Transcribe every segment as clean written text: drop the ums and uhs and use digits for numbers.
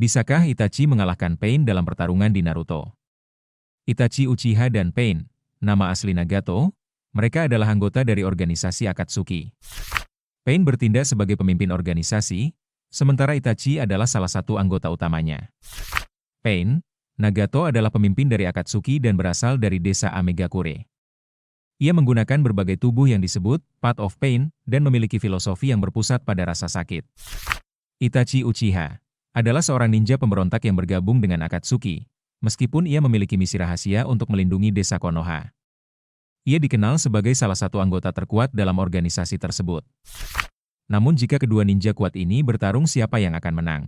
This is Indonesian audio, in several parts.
Bisakah Itachi mengalahkan Pain dalam pertarungan di Naruto? Itachi Uchiha dan Pain, nama asli Nagato, mereka adalah anggota dari organisasi Akatsuki. Pain bertindak sebagai pemimpin organisasi, sementara Itachi adalah salah satu anggota utamanya. Pain, Nagato adalah pemimpin dari Akatsuki dan berasal dari desa Amegakure. Ia menggunakan berbagai tubuh yang disebut Path of Pain dan memiliki filosofi yang berpusat pada rasa sakit. Itachi Uchiha adalah seorang ninja pemberontak yang bergabung dengan Akatsuki, meskipun ia memiliki misi rahasia untuk melindungi desa Konoha. Ia dikenal sebagai salah satu anggota terkuat dalam organisasi tersebut. Namun jika kedua ninja kuat ini bertarung, siapa yang akan menang?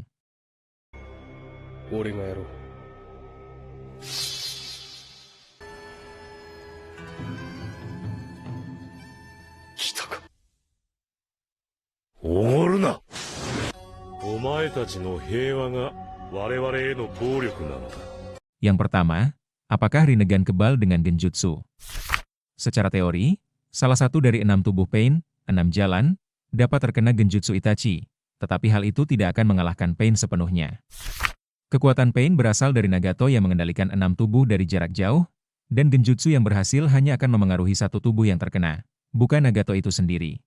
Yang pertama, apakah Rinnegan kebal dengan genjutsu? Secara teori, salah satu dari 6 tubuh Pain, 6 jalan, dapat terkena genjutsu Itachi, tetapi hal itu tidak akan mengalahkan Pain sepenuhnya. Kekuatan Pain berasal dari Nagato yang mengendalikan 6 tubuh dari jarak jauh, dan genjutsu yang berhasil hanya akan memengaruhi satu tubuh yang terkena, bukan Nagato itu sendiri.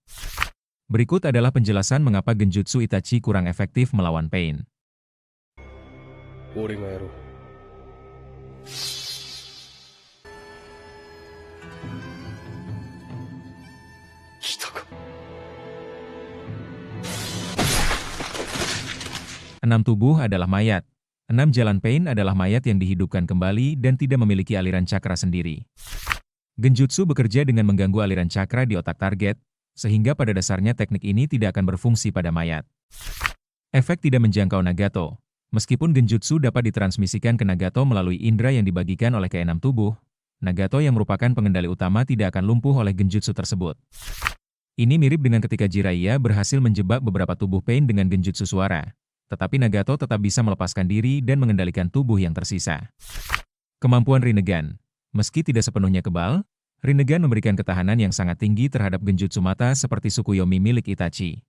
Berikut adalah penjelasan mengapa genjutsu Itachi kurang efektif melawan Pain. Enam tubuh adalah mayat. 6 jalan Pain adalah mayat yang dihidupkan kembali dan tidak memiliki aliran cakra sendiri. Genjutsu bekerja dengan mengganggu aliran cakra di otak target, sehingga pada dasarnya teknik ini tidak akan berfungsi pada mayat. Efek tidak menjangkau Nagato. Meskipun genjutsu dapat ditransmisikan ke Nagato melalui indera yang dibagikan oleh keenam tubuh, Nagato yang merupakan pengendali utama tidak akan lumpuh oleh genjutsu tersebut. Ini mirip dengan ketika Jiraiya berhasil menjebak beberapa tubuh Pain dengan genjutsu suara. Tetapi Nagato tetap bisa melepaskan diri dan mengendalikan tubuh yang tersisa. Kemampuan Rinnegan. Meski tidak sepenuhnya kebal, Rinnegan memberikan ketahanan yang sangat tinggi terhadap genjutsu mata seperti Tsukuyomi milik Itachi.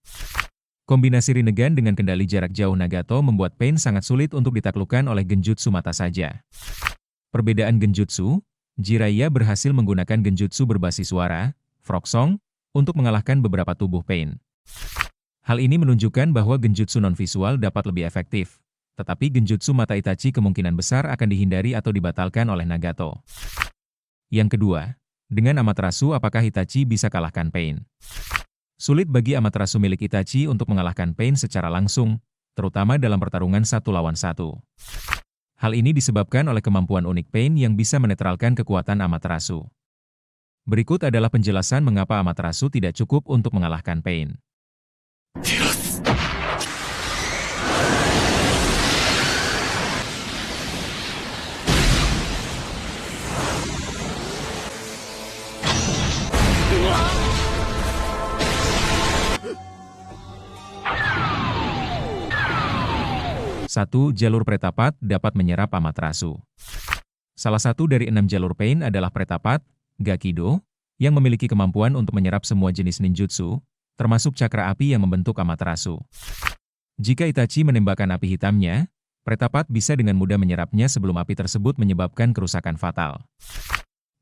Kombinasi Rinnegan dengan kendali jarak jauh Nagato membuat Pain sangat sulit untuk ditaklukkan oleh genjutsu mata saja. Perbedaan genjutsu, Jiraiya berhasil menggunakan genjutsu berbasis suara, Frog Song, untuk mengalahkan beberapa tubuh Pain. Hal ini menunjukkan bahwa genjutsu non-visual dapat lebih efektif, tetapi genjutsu mata Itachi kemungkinan besar akan dihindari atau dibatalkan oleh Nagato. Yang kedua, dengan Amaterasu apakah Itachi bisa kalahkan Pain? Sulit bagi Amaterasu milik Itachi untuk mengalahkan Pain secara langsung, terutama dalam pertarungan 1 lawan 1. Hal ini disebabkan oleh kemampuan unik Pain yang bisa menetralkan kekuatan Amaterasu. Berikut adalah penjelasan mengapa Amaterasu tidak cukup untuk mengalahkan Pain. Satu, jalur Pretapat dapat menyerap Amaterasu. Salah satu dari 6 jalur Pain adalah Pretapat, Gakido, yang memiliki kemampuan untuk menyerap semua jenis ninjutsu, termasuk cakra api yang membentuk Amaterasu. Jika Itachi menembakkan api hitamnya, Pretapat bisa dengan mudah menyerapnya sebelum api tersebut menyebabkan kerusakan fatal.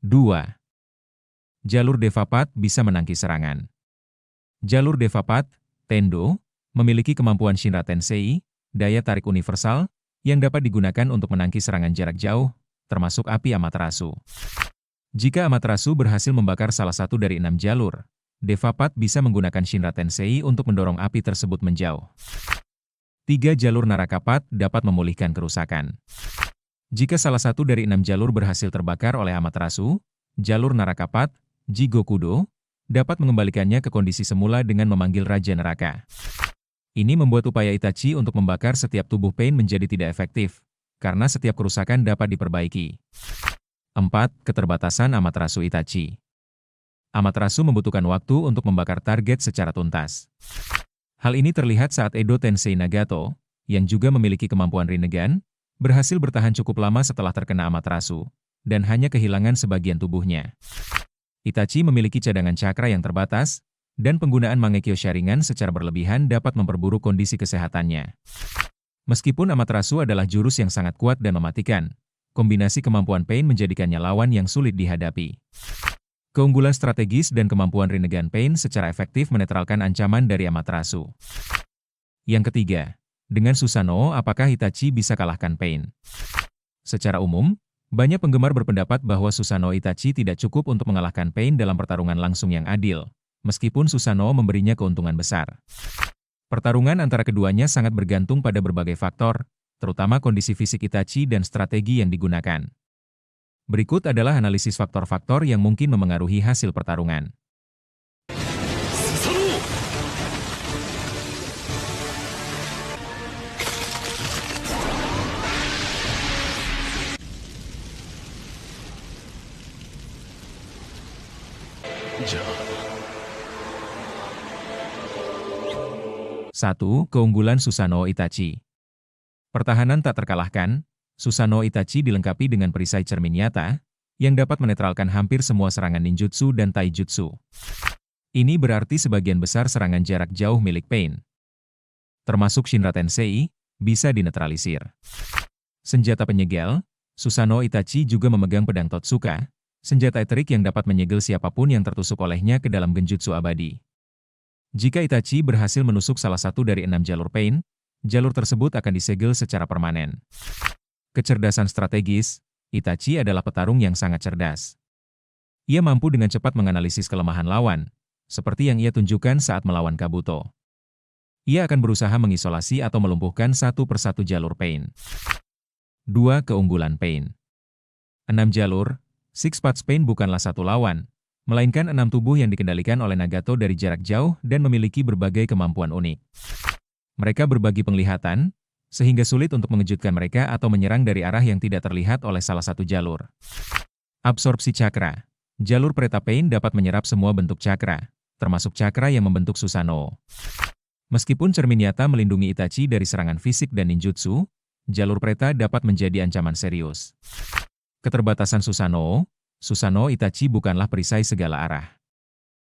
2. Jalur Devapat bisa menangkis serangan. Jalur Devapat, Tendo, memiliki kemampuan Shinra Tensei, daya tarik universal, yang dapat digunakan untuk menangkis serangan jarak jauh, termasuk api Amaterasu. Jika Amaterasu berhasil membakar salah satu dari 6 jalur, Devapat bisa menggunakan Shinra Tensei untuk mendorong api tersebut menjauh. 3 jalur Narakapat dapat memulihkan kerusakan. Jika salah satu dari 6 jalur berhasil terbakar oleh Amaterasu, jalur Narakapat, Jigokudo, dapat mengembalikannya ke kondisi semula dengan memanggil Raja Neraka. Ini membuat upaya Itachi untuk membakar setiap tubuh Pain menjadi tidak efektif, karena setiap kerusakan dapat diperbaiki. 4. Keterbatasan Amaterasu Itachi. Amaterasu membutuhkan waktu untuk membakar target secara tuntas. Hal ini terlihat saat Edo Tensei Nagato, yang juga memiliki kemampuan Rinnegan, berhasil bertahan cukup lama setelah terkena Amaterasu, dan hanya kehilangan sebagian tubuhnya. Itachi memiliki cadangan cakra yang terbatas, dan penggunaan Mangekyo Sharingan secara berlebihan dapat memperburuk kondisi kesehatannya. Meskipun Amaterasu adalah jurus yang sangat kuat dan mematikan, kombinasi kemampuan Pain menjadikannya lawan yang sulit dihadapi. Keunggulan strategis dan kemampuan Rinnegan Pain secara efektif menetralkan ancaman dari Amaterasu. Yang ketiga, dengan Susanoo apakah Itachi bisa kalahkan Pain? Secara umum, banyak penggemar berpendapat bahwa Susanoo Itachi tidak cukup untuk mengalahkan Pain dalam pertarungan langsung yang adil, meskipun Susanoo memberinya keuntungan besar. Pertarungan antara keduanya sangat bergantung pada berbagai faktor, terutama kondisi fisik Itachi dan strategi yang digunakan. Berikut adalah analisis faktor-faktor yang mungkin memengaruhi hasil pertarungan. Satu, keunggulan Susanoo Itachi. Pertahanan tak terkalahkan, Susanoo Itachi dilengkapi dengan perisai cermin nyata, yang dapat menetralkan hampir semua serangan ninjutsu dan taijutsu. Ini berarti sebagian besar serangan jarak jauh milik Pain, termasuk Shinra Tensei, bisa dinetralisir. Senjata penyegel, Susanoo Itachi juga memegang pedang Totsuka, senjata eterik yang dapat menyegel siapapun yang tertusuk olehnya ke dalam genjutsu abadi. Jika Itachi berhasil menusuk salah satu dari 6 jalur Pain, jalur tersebut akan disegel secara permanen. Kecerdasan strategis, Itachi adalah petarung yang sangat cerdas. Ia mampu dengan cepat menganalisis kelemahan lawan, seperti yang ia tunjukkan saat melawan Kabuto. Ia akan berusaha mengisolasi atau melumpuhkan satu persatu jalur Pain. 2. Keunggulan Pain. 6 jalur, Six Paths Pain bukanlah satu lawan, melainkan 6 tubuh yang dikendalikan oleh Nagato dari jarak jauh dan memiliki berbagai kemampuan unik. Mereka berbagi penglihatan, sehingga sulit untuk mengejutkan mereka atau menyerang dari arah yang tidak terlihat oleh salah satu jalur. Absorpsi cakra. Jalur Preta Pain dapat menyerap semua bentuk cakra, termasuk cakra yang membentuk Susanoo. Meskipun cermin nyata melindungi Itachi dari serangan fisik dan ninjutsu, jalur Preta dapat menjadi ancaman serius. Keterbatasan Susanoo Itachi bukanlah perisai segala arah.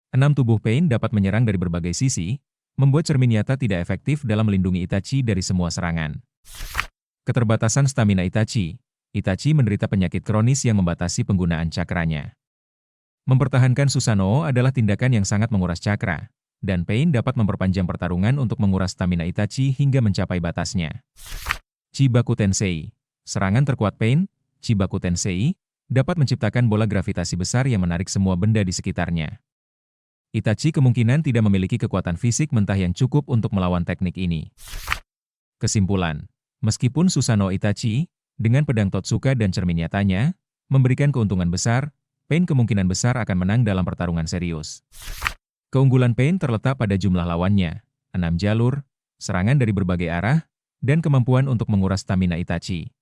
6 tubuh Pain dapat menyerang dari berbagai sisi, membuat cermin nyata tidak efektif dalam melindungi Itachi dari semua serangan. Keterbatasan stamina Itachi. Itachi menderita penyakit kronis yang membatasi penggunaan cakranya. Mempertahankan Susanoo adalah tindakan yang sangat menguras cakra, dan Pain dapat memperpanjang pertarungan untuk menguras stamina Itachi hingga mencapai batasnya. Chibaku Tensei. Serangan terkuat Pain, Chibaku Tensei, dapat menciptakan bola gravitasi besar yang menarik semua benda di sekitarnya. Itachi kemungkinan tidak memiliki kekuatan fisik mentah yang cukup untuk melawan teknik ini. Kesimpulan, meskipun Susanoo Itachi, dengan pedang Totsuka dan cermin nyatanya, memberikan keuntungan besar, Pain kemungkinan besar akan menang dalam pertarungan serius. Keunggulan Pain terletak pada jumlah lawannya, 6 jalur, serangan dari berbagai arah, dan kemampuan untuk menguras stamina Itachi.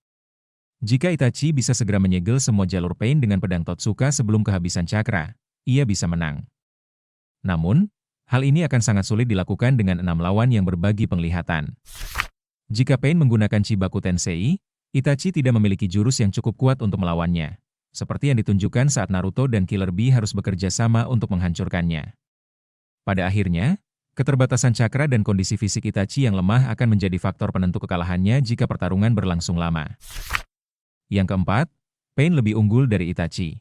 Jika Itachi bisa segera menyegel semua jalur Pain dengan pedang Totsuka sebelum kehabisan cakra, ia bisa menang. Namun, hal ini akan sangat sulit dilakukan dengan 6 lawan yang berbagi penglihatan. Jika Pain menggunakan Chibaku Tensei, Itachi tidak memiliki jurus yang cukup kuat untuk melawannya, seperti yang ditunjukkan saat Naruto dan Killer Bee harus bekerja sama untuk menghancurkannya. Pada akhirnya, keterbatasan cakra dan kondisi fisik Itachi yang lemah akan menjadi faktor penentu kekalahannya jika pertarungan berlangsung lama. Yang keempat, Pain lebih unggul dari Itachi.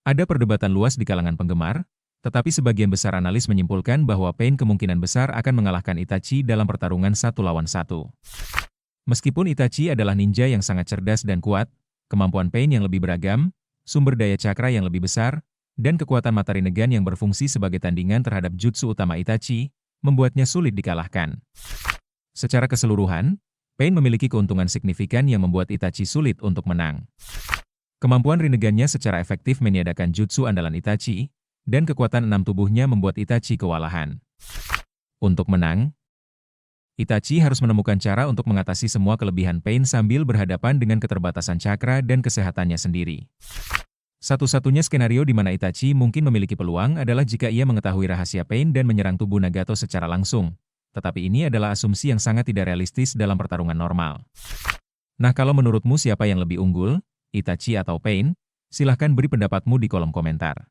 Ada perdebatan luas di kalangan penggemar, tetapi sebagian besar analis menyimpulkan bahwa Pain kemungkinan besar akan mengalahkan Itachi dalam pertarungan 1 lawan 1. Meskipun Itachi adalah ninja yang sangat cerdas dan kuat, kemampuan Pain yang lebih beragam, sumber daya cakra yang lebih besar, dan kekuatan mata Rinnegan yang berfungsi sebagai tandingan terhadap jutsu utama Itachi, membuatnya sulit dikalahkan. Secara keseluruhan, Pain memiliki keuntungan signifikan yang membuat Itachi sulit untuk menang. Kemampuan Rinnegan-nya secara efektif meniadakan jutsu andalan Itachi, dan kekuatan 6 tubuhnya membuat Itachi kewalahan. Untuk menang, Itachi harus menemukan cara untuk mengatasi semua kelebihan Pain sambil berhadapan dengan keterbatasan cakra dan kesehatannya sendiri. Satu-satunya skenario di mana Itachi mungkin memiliki peluang adalah jika ia mengetahui rahasia Pain dan menyerang tubuh Nagato secara langsung. Tetapi ini adalah asumsi yang sangat tidak realistis dalam pertarungan normal. Nah, kalau menurutmu siapa yang lebih unggul, Itachi atau Pain? Silahkan beri pendapatmu di kolom komentar.